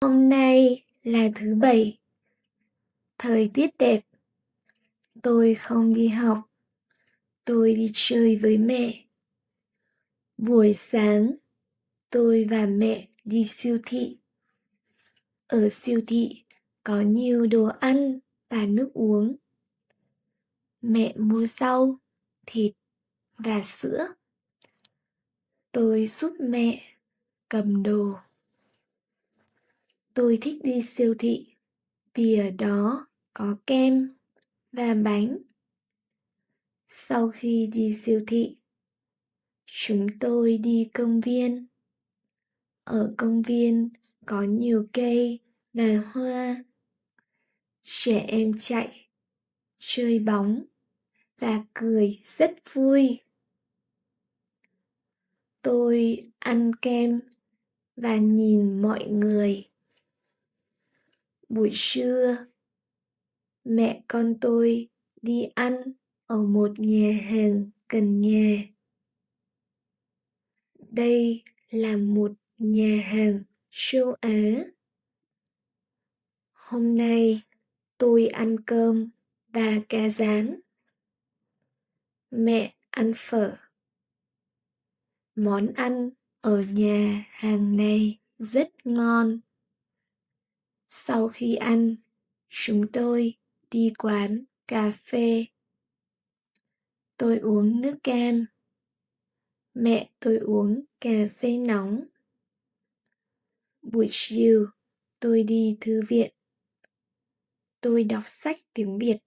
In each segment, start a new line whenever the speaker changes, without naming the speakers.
Hôm nay là thứ Bảy, thời tiết đẹp. Tôi không đi học, tôi đi chơi với mẹ. Buổi sáng, tôi và mẹ đi siêu thị. Ở siêu thị có nhiều đồ ăn và nước uống. Mẹ mua rau, thịt và sữa. Tôi giúp mẹ cầm đồ. Tôi thích đi siêu thị vì ở đó có kem và bánh. Sau khi đi siêu thị, chúng tôi đi công viên. Ở công viên có nhiều cây và hoa. Trẻ em chạy, chơi bóng và cười rất vui. Tôi ăn kem và nhìn mọi người. Buổi trưa, mẹ con tôi đi ăn ở một nhà hàng gần nhà. Đây là một nhà hàng châu Á. Hôm nay tôi ăn cơm và cá rán. Mẹ ăn phở. Món ăn ở nhà hàng này rất ngon. Sau khi ăn, chúng tôi đi quán cà phê. Tôi uống nước cam. Mẹ tôi uống cà phê nóng. Buổi chiều, tôi đi thư viện. Tôi đọc sách tiếng Việt.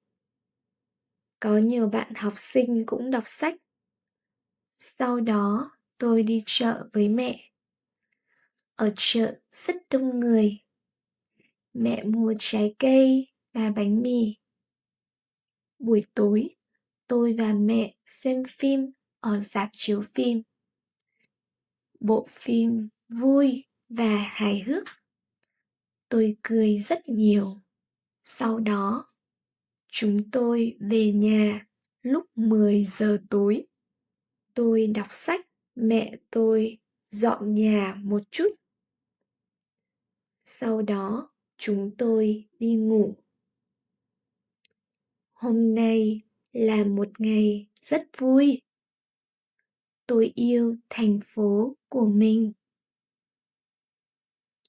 Có nhiều bạn học sinh cũng đọc sách. Sau đó, tôi đi chợ với mẹ. Ở chợ rất đông người. Mẹ mua trái cây và bánh mì. Buổi tối, tôi và mẹ xem phim ở rạp chiếu phim. Bộ phim vui và hài hước. Tôi cười rất nhiều. Sau đó, chúng tôi về nhà lúc 10 giờ tối. Tôi đọc sách, mẹ tôi dọn nhà một chút. Sau đó, chúng tôi đi ngủ. Hôm nay là một ngày rất vui. Tôi yêu thành phố của mình.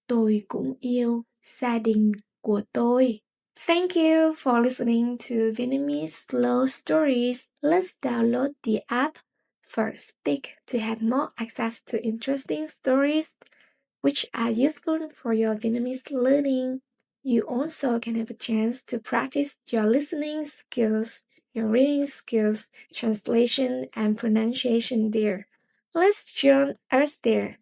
Tôi cũng yêu gia đình của tôi. Thank you for listening to Vietnamese Slow Stories. Let's download the app for Speak to have more access to interesting stories which are useful for your Vietnamese learning. You also can have a chance to practice your listening skills, your reading skills, translation, and pronunciation there. Let's join us there.